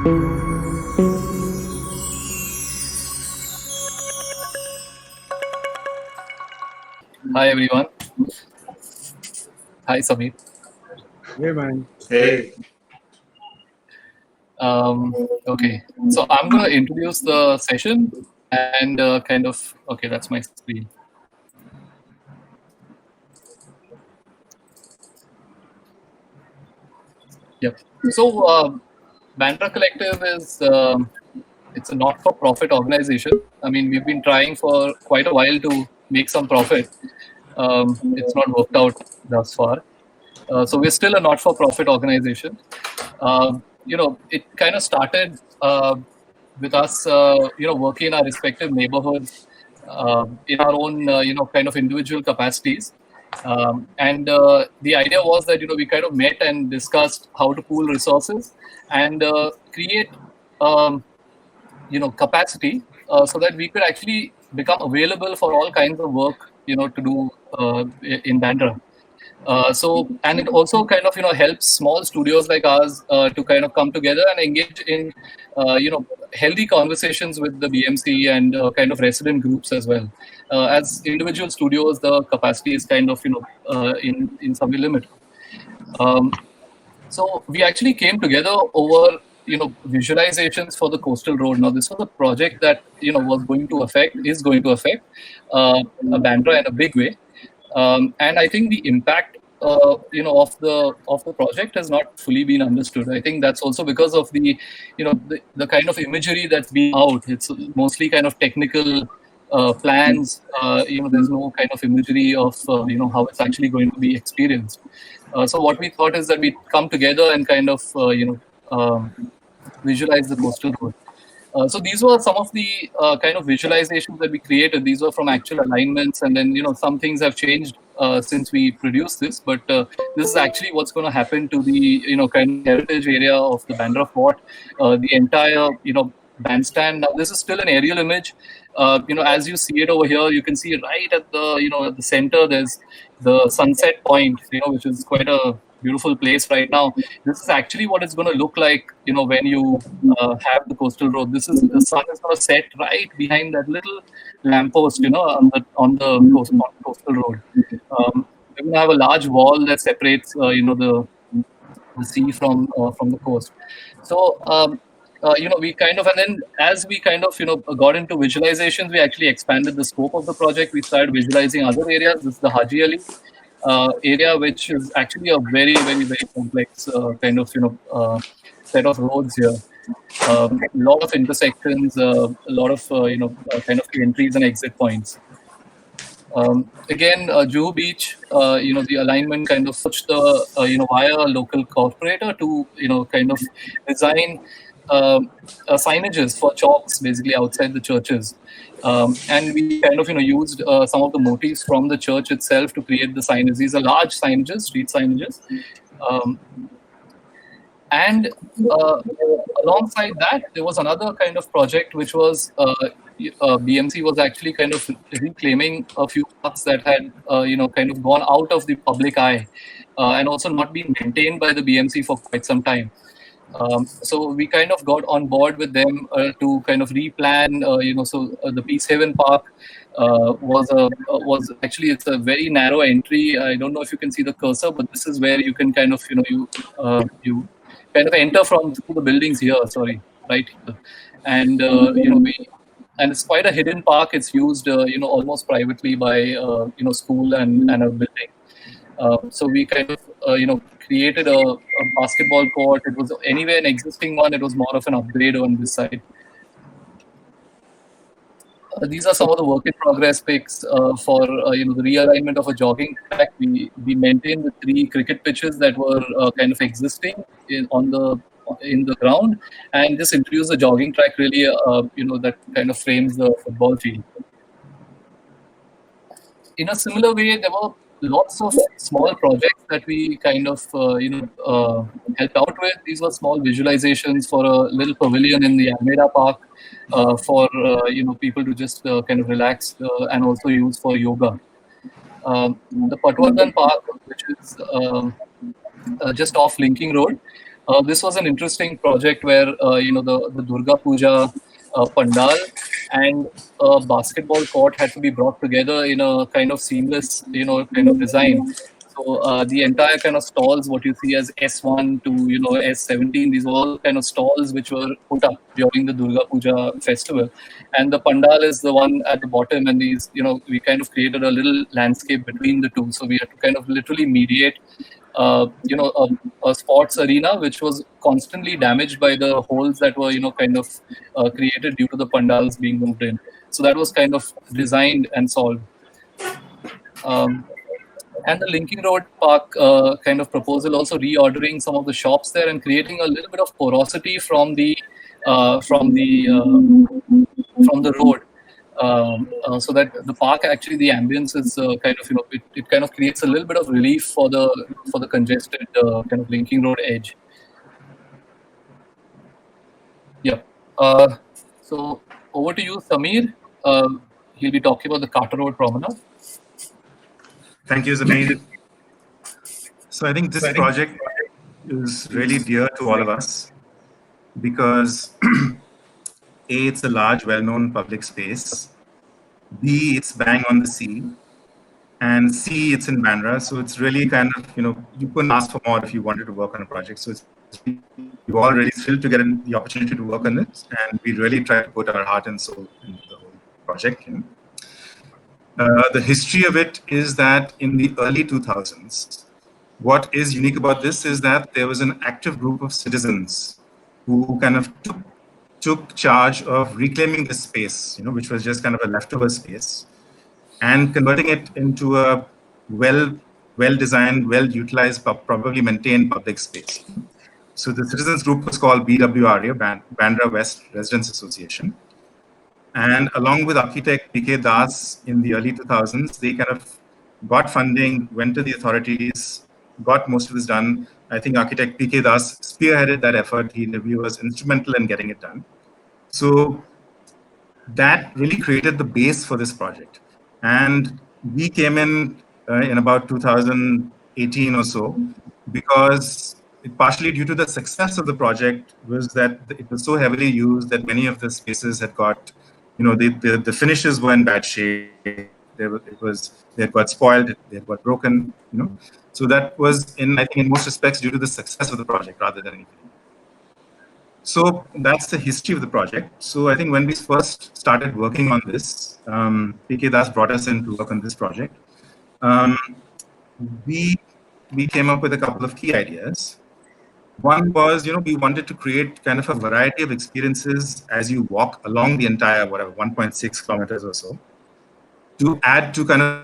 Hi everyone. Hi Sameep. Hey man. Hey, Okay, so I'm going to introduce the session and okay, that's my screen. Yep. So Bandra Collective is it's a not-for-profit organization. I mean, we've been trying for quite a while to make some profit. It's not worked out thus far. So we're still a not-for-profit organization. It kind of started with us, working in our respective neighborhoods in our own, kind of individual capacities. And the idea was that, we kind of met and discussed how to pool resources and create, capacity so that we could actually become available for all kinds of work, to do in Bandra. And it also kind of, helps small studios like ours to kind of come together and engage in, healthy conversations with the BMC and kind of resident groups as well. As individual studios, the capacity is kind of, in some limit. So we actually came together over, visualizations for the coastal road. Now, this was a project that, is going to affect Bandra in a big way. And I think the impact, of the project has not fully been understood. I think that's also because of the, the kind of imagery that's been out. It's mostly kind of technical plans. There's no kind of imagery of, how it's actually going to be experienced. So what we thought is that we'd come together and kind of, visualize the coastal road. So these were some of the kind of visualizations that we created. These were from actual alignments, and then some things have changed since we produced this. But this is actually what's going to happen to the kind of heritage area of the Bandra Fort, the entire bandstand. Now this is still an aerial image. As you see it over here, you can see right at the at the center. There's the sunset point, which is quite a beautiful place right now. This is actually what it's going to look like, when you have the coastal road. The sun is going to set right behind that little lamppost, on the coastal road. We're going to have a large wall that separates, the sea from the coast. So, we kind of, and then as we kind of, got into visualizations, we actually expanded the scope of the project. We started visualizing other areas. This is the Haji Ali area, which is actually a very, very, very complex kind of, set of roads here. A lot of intersections, a lot of, kind of entries and exit points. Again, Juhu Beach, the alignment kind of pushed the, via a local corporator to, kind of design signages for chalks basically outside the churches. And we kind of, used some of the motifs from the church itself to create the signage. These are large signages, street signages. And alongside that, there was another kind of project, which was BMC was actually kind of reclaiming a few parks that had, kind of gone out of the public eye and also not been maintained by the BMC for quite some time. So we kind of got on board with them to kind of replan, so the Peace Haven Park was actually, it's a very narrow entry. I don't know if you can see the cursor, but this is where you can kind of, you kind of enter from through the buildings here, right here. And, and it's quite a hidden park. It's used, almost privately by, school and a building. So we kind of, created a basketball court. It was anyway an existing one. It was more of an upgrade on this side. These are some of the work in progress pics for the realignment of a jogging track. We maintained the 3 cricket pitches that were kind of existing in the ground, and just introduced the jogging track really, that kind of frames the football field. In a similar way, there were lots of small projects that we kind of, helped out with. These were small visualizations for a little pavilion in the Almeida Park for, people to just kind of relax and also use for yoga. The Patwardhan Park, which is just off Linking Road, This was an interesting project where the Durga Puja pandal and a basketball court had to be brought together in a kind of seamless kind of design. So the entire kind of stalls, what you see as S1 to S17, these were all kind of stalls which were put up during the Durga Puja festival, and the pandal is the one at the bottom, and these we kind of created a little landscape between the two, so we had to kind of literally mediate a sports arena which was constantly damaged by the holes that were kind of created due to the pandals being moved in. So that was kind of designed and solved. And the Linking Road Park kind of proposal, also reordering some of the shops there and creating a little bit of porosity from the uh, from the uh, from the road, so that the park, actually the ambience is kind of it kind of creates a little bit of relief for the congested kind of linking road edge. Yeah. So over to you, Sameer. He'll be talking about the Carter Road Promenade. Thank you, Zameer. So I think this project is really dear to all of us because A, it's a large, well-known public space. B, it's bang on the sea. And C, it's in Bandra. So it's really kind of, you couldn't ask for more if you wanted to work on a project. So we're all really thrilled to get the opportunity to work on it. And we really try to put our heart and soul into the whole project. The history of it is that in the early 2000s, what is unique about this is that there was an active group of citizens who kind of took charge of reclaiming the space, which was just kind of a leftover space, and converting it into a well-designed, well-utilized, probably maintained public space. So the citizens group was called BWRA, Bandra West Residents Association. And along with architect P.K. Das in the early 2000s, they kind of got funding, went to the authorities, got most of this done. I think architect P.K. Das spearheaded that effort. He was instrumental in getting it done. So that really created the base for this project. And we came in about 2018 or so, because partially due to the success of the project was that it was so heavily used that many of the spaces had got, the finishes were in bad shape. They had got spoiled, they had got broken, So that was, I think in most respects, due to the success of the project rather than anything. So that's the history of the project. So I think when we first started working on this, P.K. Das brought us in to work on this project. We came up with a couple of key ideas. One was, we wanted to create kind of a variety of experiences as you walk along the entire, 1.6 kilometers or so, to add to kind of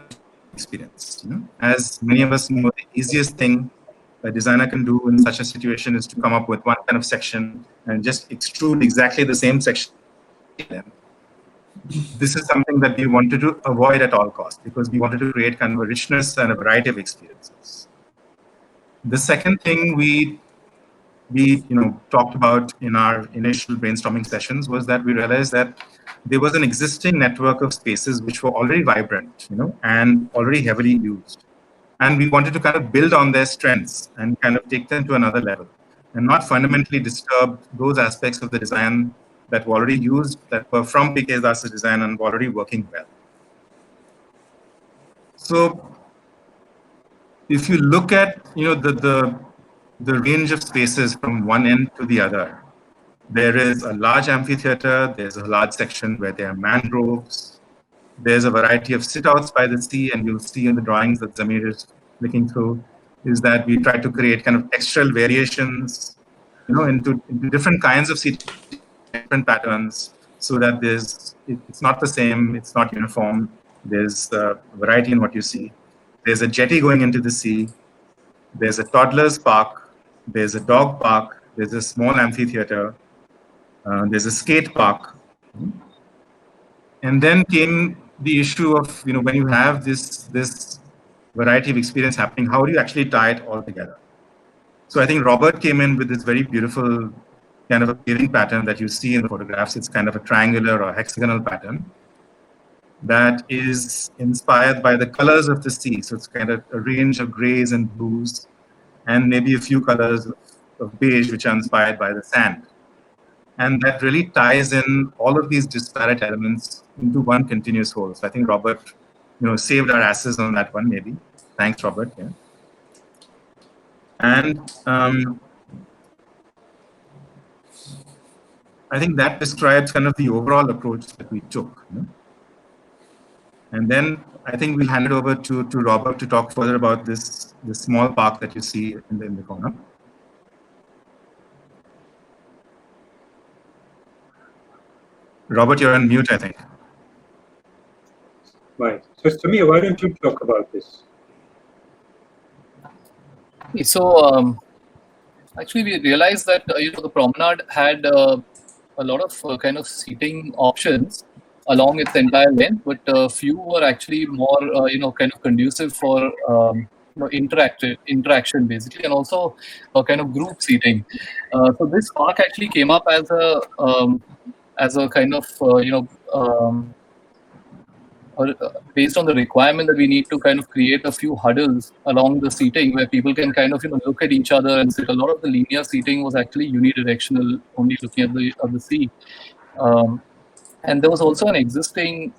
experience. As many of us know, the easiest thing a designer can do in such a situation is to come up with one kind of section and just extrude exactly the same section. This is something that we wanted to avoid at all costs, because we wanted to create kind of a richness and a variety of experiences. The second thing we talked about in our initial brainstorming sessions was that we realized that there was an existing network of spaces which were already vibrant, and already heavily used. And we wanted to kind of build on their strengths and kind of take them to another level and not fundamentally disturb those aspects of the design that were already used, that were from P.K. Das' design and were already working well. So if you look at, the range of spaces from one end to the other, there is a large amphitheater, there's a large section where there are mangroves, there's a variety of sit-outs by the sea, and you'll see in the drawings that Zameer is looking through, is that we try to create kind of textural variations, into different kinds of seating, different patterns, so that it's not the same, it's not uniform. There's a variety in what you see. There's a jetty going into the sea. There's a toddler's park. There's a dog park. There's a small amphitheater. There's a skate park. And then came the issue of, when you have this variety of experience happening, how do you actually tie it all together? So I think Robert came in with this very beautiful kind of a paving pattern that you see in the photographs. It's kind of a triangular or hexagonal pattern that is inspired by the colors of the sea. So it's kind of a range of grays and blues, and maybe a few colors of beige, which are inspired by the sand. And that really ties in all of these disparate elements into one continuous whole. So I think Robert, saved our asses on that one, maybe. Thanks, Robert. Yeah. And I think that describes kind of the overall approach that we took. And then I think we'll hand it over to Robert to talk further about this small park that you see in the corner. Robert, you're on mute, I think. Right. So, Samir, why don't you talk about this? So, actually, we realized that the promenade had a lot of kind of seating options along its entire length, but few were actually more kind of conducive for interaction basically, and also kind of group seating. So this park actually came up as a kind of based on the requirement that we need to kind of create a few huddles along the seating where people can kind of look at each other and sit. A lot of the linear seating was actually unidirectional, only looking at the sea. And there was also an existing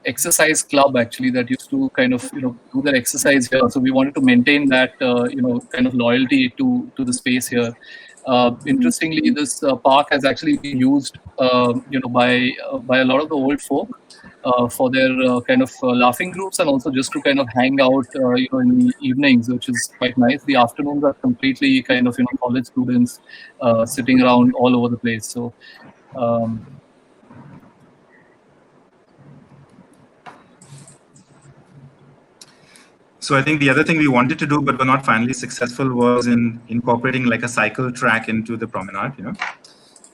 exercise club actually that used to kind of do their exercise here. So we wanted to maintain that kind of loyalty to the space here. Interestingly, this park has actually been used by a lot of the old folk for their kind of laughing groups, and also just to kind of hang out in the evenings, which is quite nice. The afternoons are completely kind of college students sitting around all over the place. So So I think the other thing we wanted to do, but were not finally successful, was in incorporating like a cycle track into the promenade.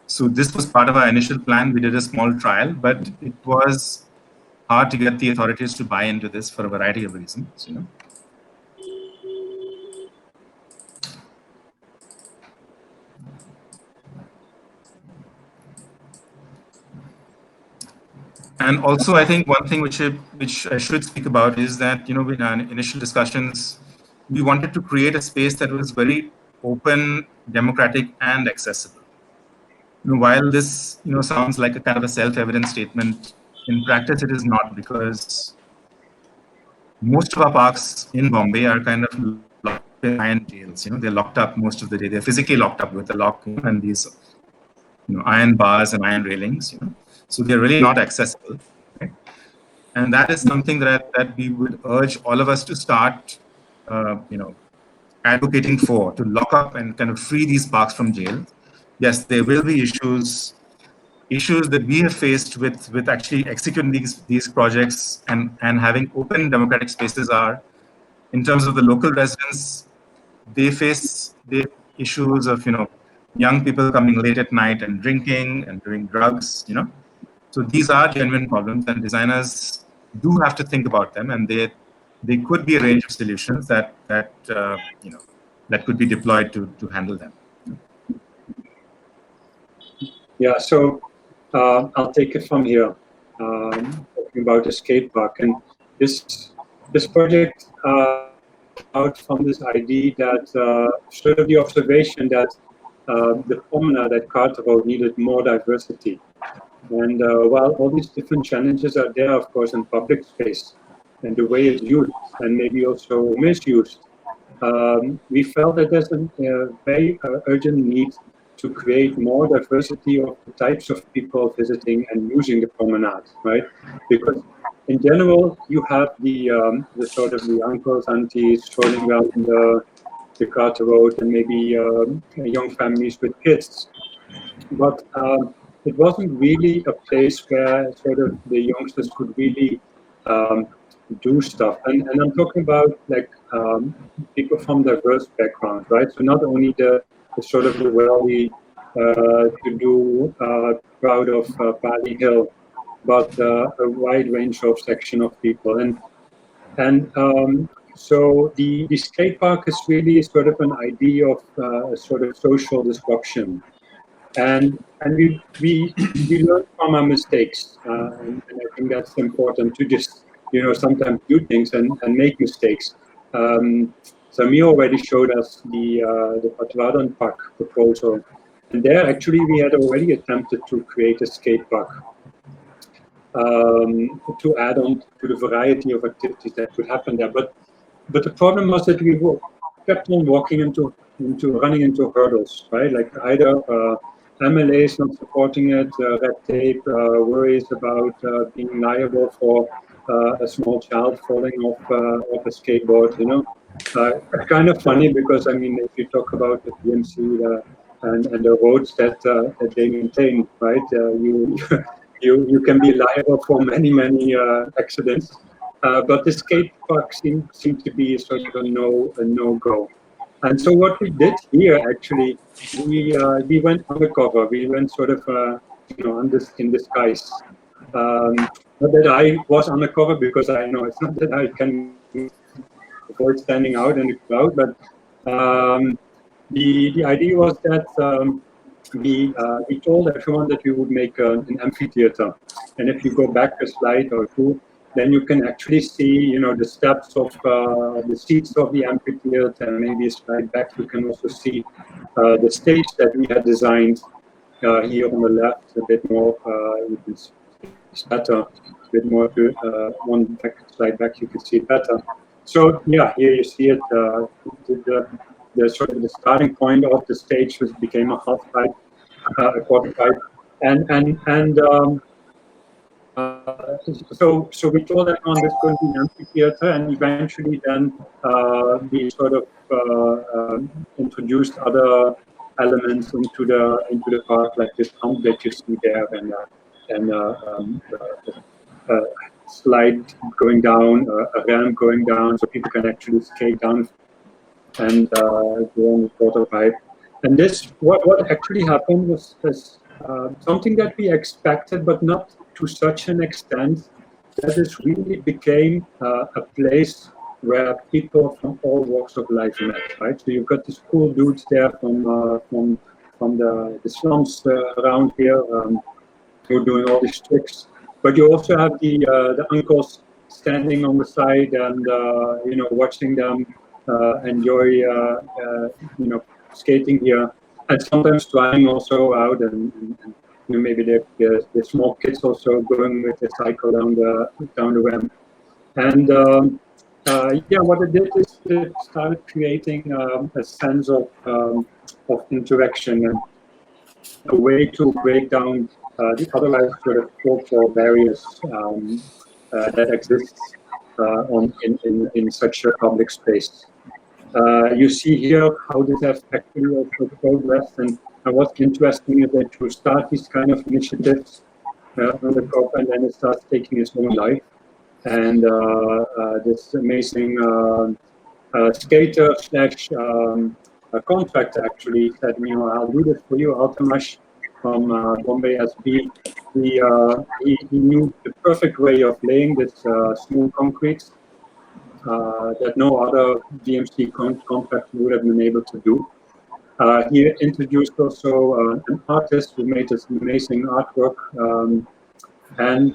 So this was part of our initial plan. We did a small trial, but it was hard to get the authorities to buy into this for a variety of reasons. And also, I think one thing which I should speak about is that, in our initial discussions, we wanted to create a space that was very open, democratic, and accessible. While this, sounds like a kind of a self-evident statement, in practice it is not, because most of our parks in Bombay are kind of locked in iron jails. They're locked up most of the day. They're physically locked up with a lock and these, iron bars and iron railings. So they're really not accessible. Right? And that is something that we would urge all of us to start, advocating for, to lock up and kind of free these parks from jail. Yes, there will be issues that we have faced with actually executing these projects and having open democratic spaces are, in terms of the local residents, they face the issues of, young people coming late at night and drinking and doing drugs, So these are genuine problems, and designers do have to think about them, and they could be a range of solutions that could be deployed to handle them. Yeah, so I'll take it from here, talking about the skate park. And this project out from this idea that sort of the observation that the promenade at Carter Road needed more diversity. And while all these different challenges are there, of course, in public space and the way it's used and maybe also misused, we felt that there's a very urgent need to create more diversity of the types of people visiting and using the promenade, right? Because in general, you have the sort of the uncles, aunties strolling around the Carter Road, and maybe young families with kids. But it wasn't really a place where sort of the youngsters could really do stuff. And I'm talking about like people from diverse backgrounds, right? So not only the sort of the wealthy to-do crowd of Pali Hill, but a wide range of section of people. And so the skate park is really sort of an idea of a sort of social disruption. And we learn from our mistakes, and I think that's important to just sometimes do things and make mistakes. Zameer already showed us the Patwardhan Park proposal. And there, actually, we had already attempted to create a skate park to add on to the variety of activities that could happen there. But the problem was that we kept on running into hurdles, right? Like either MLAs not supporting it, red tape, worries about being liable for a small child falling off a skateboard, you know. Kind of funny because, I mean, if you talk about the BMC and the roads that they maintain, right, you can be liable for many accidents. But the skate park seemed to be sort of a no-go. And so what we did here, actually, we went undercover. We went sort of, in disguise. Not that I was undercover, because I know it's not that I can avoid standing out in the crowd, but the idea was that we told everyone that we would make an amphitheater. And if you go back a slide or two, then you can actually see, you know, the steps of the seats of the amphitheater, and maybe a slide back, you can also see the stage that we had designed here on the left, a bit more, you can see it's better, a bit more to one slide back, you can see it better. So yeah, here you see it, the sort of the starting point of the stage, which became a half pipe, a quarter pipe, so we told everyone this going to be an amphitheater, and eventually then we sort of introduced other elements into the park, like this hump that you see there, and slide going down, a ramp going down, so people can actually skate down and go on the quarter pipe. And this, what actually happened was something that we expected, but not to such an extent that this really became a place where people from all walks of life met, right? So you've got these cool dudes there from the slums around here who are doing all these tricks, but you also have the uncles standing on the side and you know, watching them enjoy you know, skating here, and sometimes trying also out, and you know, maybe the small kids also going with the cycle down the ramp. And yeah, what it did is it started creating a sense of interaction and a way to break down the otherwise sort of cultural barriers that exists in such a public space. You see here how this has actually also progressed, and what's interesting is that you start these kind of initiatives on the top, and then it starts taking its own life. And this amazing skater slash contractor actually said, you know, I'll do this for you, Altamash from Bombay SB. He knew the perfect way of laying this smooth concrete that no other DMC contractor would have been able to do. He introduced also an artist who made this amazing artwork, and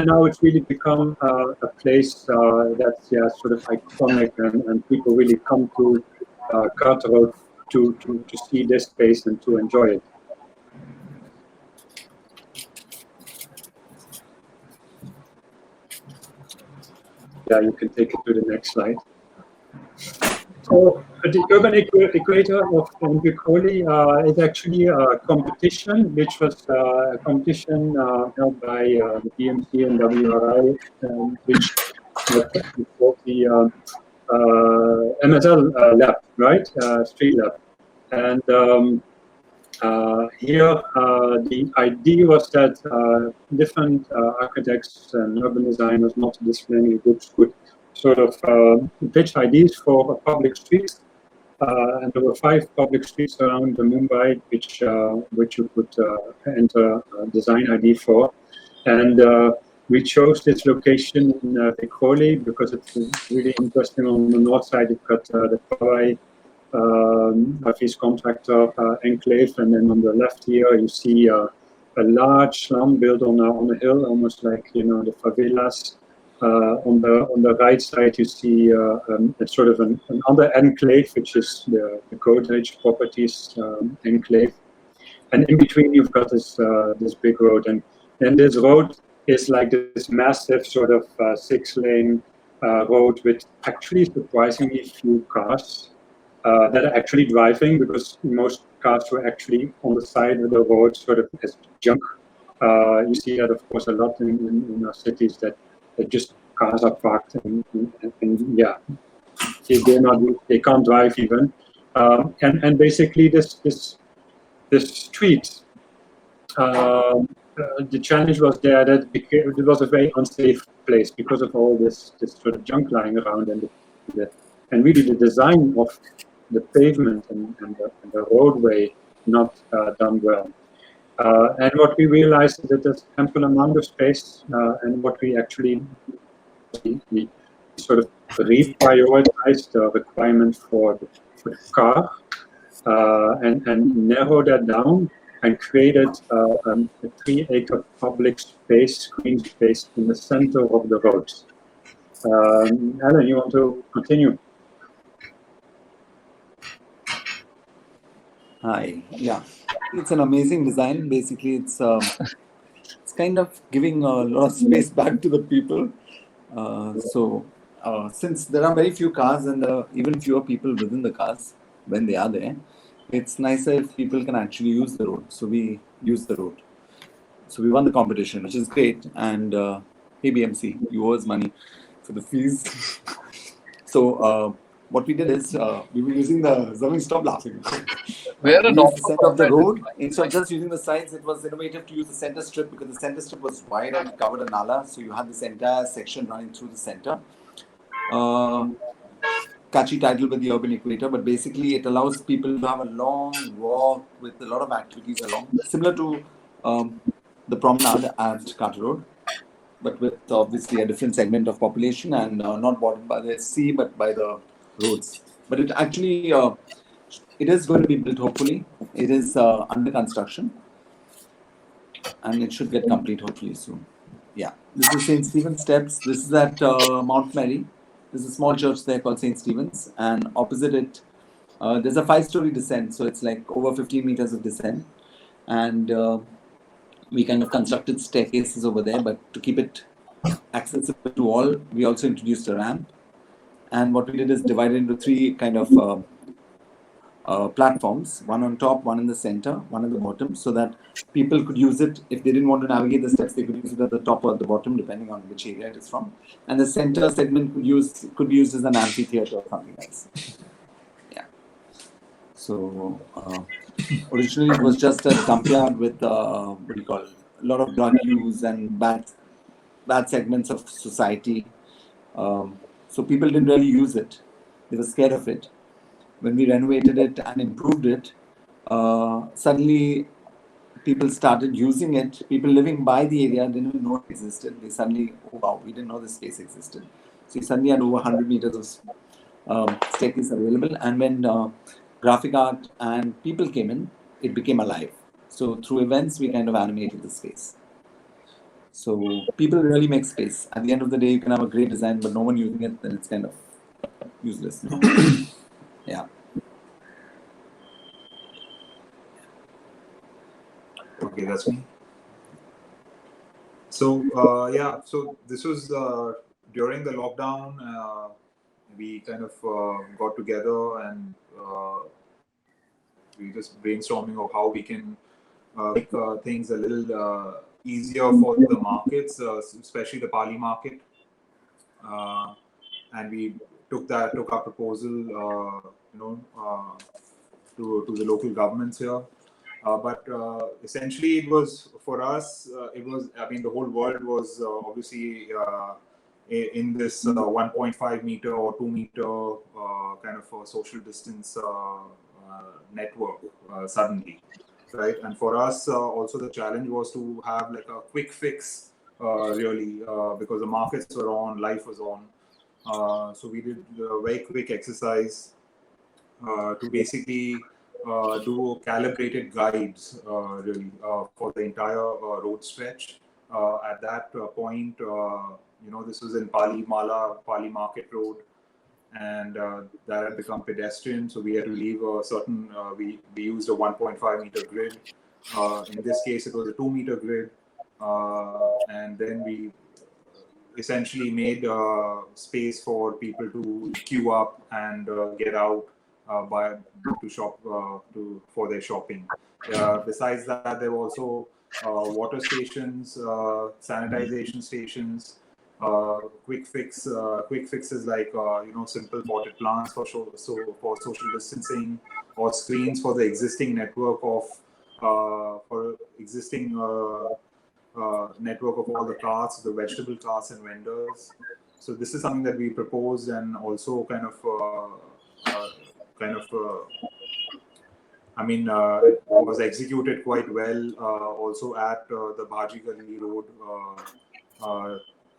now it's really become a place that's sort of iconic, and people really come to Carter Road to see this space and to enjoy it. Yeah, you can take it to the next slide. So the Urban Equator of Vikhroli is actually a competition, which was a competition held by the BMC and WRI, which was the MSL lab, right? Street lab. And here the idea was that different architects and urban designers, multidisciplinary groups could sort of pitch ideas for public streets, and there were 5 public streets around Mumbai which you could enter a design ID for, and we chose this location in Vikhroli because it's really interesting. On the north side, you've got the Verrijt Hafiz contractor enclave, and then on the left here you see a large slum built on a hill, almost like, you know, the favelas. On the right side, you see a sort of another enclave, which is the Godrej Properties enclave. And in between, you've got this big road. And this road is like this massive sort of 6-lane road with actually surprisingly few cars that are actually driving, because most cars were actually on the side of the road, sort of as junk. You see that, of course, a lot in our cities, that just cars are parked and yeah, they can't drive even. And basically this street, the challenge was there that it was a very unsafe place because of all this sort of junk lying around, and really the design of the pavement and the roadway not done well. And what we realized is that there's ample amount of space, and what we actually we sort of reprioritized the requirement for the car, and narrowed that down and created a 3-acre public space, green space in the center of the road. Alan, you want to continue? Hi. Yeah, it's an amazing design. Basically, it's kind of giving a lot of space back to the people. Since there are very few cars and even fewer people within the cars when they are there, it's nicer if people can actually use the road. So we use the road. So we won the competition, which is great. And hey, BMC, you owe us money for the fees. So what we did is we were using the Zameer, stop laughing. Where We used the center of the road. Instead of just using the sides, it was innovative to use the center strip, because the center strip was wide and covered a nala. So you had this entire section running through the center. Catchy title with the urban equator, but basically it allows people to have a long walk with a lot of activities along, similar to the promenade at Carter Road, but with obviously a different segment of population and not bordered by the sea but by the roads. But it actually it is going to be built, hopefully. It is under construction and it should get complete hopefully soon. Yeah, this is St. Stephen's Steps. This is at Mount Mary. There's a small church there called St. Stephen's, and opposite it, there's a 5-story descent. So it's like over 15 meters of descent. And we kind of constructed staircases over there, but to keep it accessible to all, we also introduced a ramp. And what we did is divided into 3 kind of platforms, one on top, one in the center, one at the bottom, so that people could use it. If they didn't want to navigate the steps, they could use it at the top or at the bottom, depending on which area it is from. And the center segment could be used as an amphitheater or something else. Yeah. So originally it was just a dump yard with a lot of drug use and bad segments of society. So people didn't really use it. They were scared of it. When we renovated it and improved it, suddenly people started using it. People living by the area didn't even know it existed. They suddenly, oh wow, we didn't know this space existed. So you suddenly had over 100 meters of staircase available. And when graphic art and people came in, it became alive. So through events, we kind of animated the space. So people really make space. At the end of the day, you can have a great design, but no one using it, then it's kind of useless. Yeah. Okay, that's me. So so this was during the lockdown. We kind of got together and we just brainstorming of how we can make things a little easier for the markets, especially the Pali market. And we took our proposal, to the local governments here. But essentially, it was for us. The whole world was obviously in this 1.5 meter or 2 meter kind of social distance network suddenly, right? And for us, also the challenge was to have like a quick fix, really, because the markets were on, life was on. So we did a very quick exercise to basically do calibrated guides, really, for the entire road stretch. At that point, this was in Pali Market Road, and that had become pedestrian. So we had to leave a certain, we used a 1.5 meter grid. In this case, it was a 2 meter grid. And then we essentially made space for people to queue up and get out to shop for their shopping. Besides that, there were also water stations, sanitization stations, quick fixes like simple potted plants for social distancing, or screens for the existing network of network of all the carts, the vegetable carts and vendors. So this is something that we proposed and also it was executed quite well also at the Bhaji Gali Road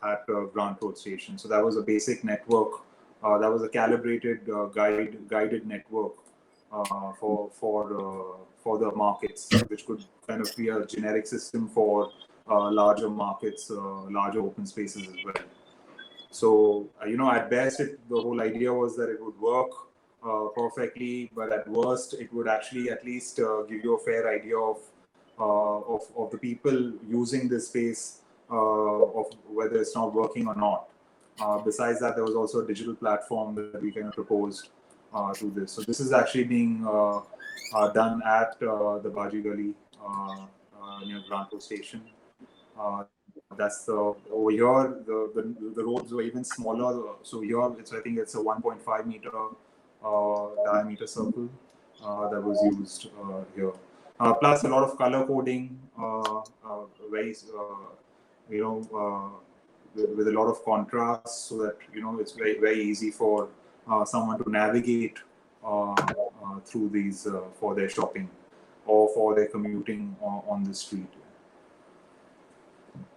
at Grant Road Station. So that was a basic network. That was a calibrated guided network for the markets, which could kind of be a generic system for larger markets, larger open spaces as well. So, at best, the whole idea was that it would work perfectly, but at worst, it would actually at least give you a fair idea of the people using this space, of whether it's not working or not. Besides that, there was also a digital platform that we kind of proposed to this. So this is actually being done at the Bhaji Gali near Grant Road Station. That's over here. The roads were even smaller. So here, I think it's a 1.5 meter diameter circle that was used here. Plus a lot of color coding, with a lot of contrast, so that it's very, very easy for someone to navigate through these for their shopping or for their commuting on the street.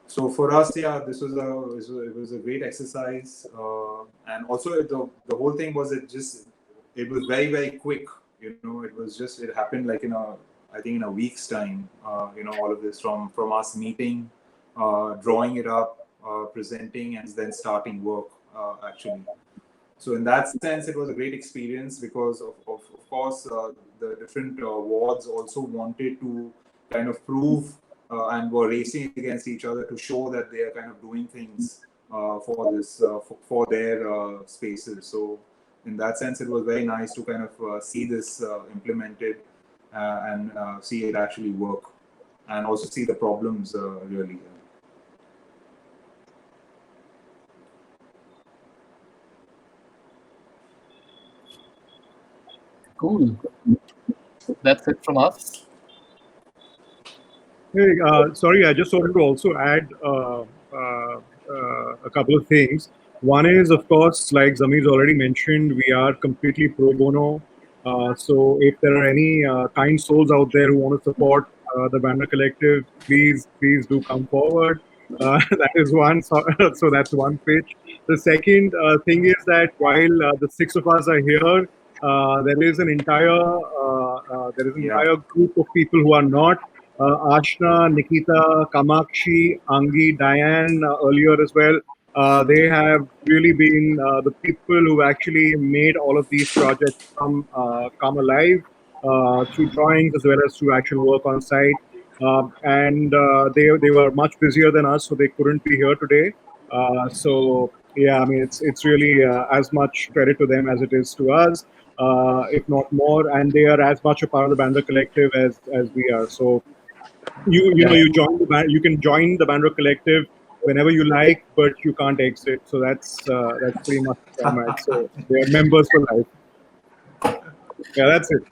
So for us, this was it was a great exercise, and also the whole thing was it was very, very quick. It happened like in a week's time. All of this from us meeting, drawing it up, presenting, and then starting work actually. So in that sense, it was a great experience because of course the different wards also wanted to kind of prove and were racing against each other to show that they are kind of doing things for this for their spaces. So in that sense, it was very nice to kind of see this implemented and see it actually work, and also see the problems really. Cool. That's it from us. Hey, sorry, I just wanted to also add a couple of things. One is, of course, like Zameer's already mentioned, we are completely pro bono. So if there are any kind souls out there who want to support the Bandra Collective, please do come forward. That is one. So that's one pitch. The second thing is that while the six of us are here, there is an entire group of people who are not. Ashna, Nikita, Kamakshi, Angi, Diane earlier as well. They have really been the people who actually made all of these projects come alive through drawings as well as through actual work on site. And they were much busier than us, so they couldn't be here today. So yeah, I mean it's really as much credit to them as it is to us, if not more. And they are as much a part of the Bandra Collective as we are. So. You can join the Bandra Collective whenever you like, but you can't exit. So that's pretty much the format. So they are members for life. Yeah, that's it.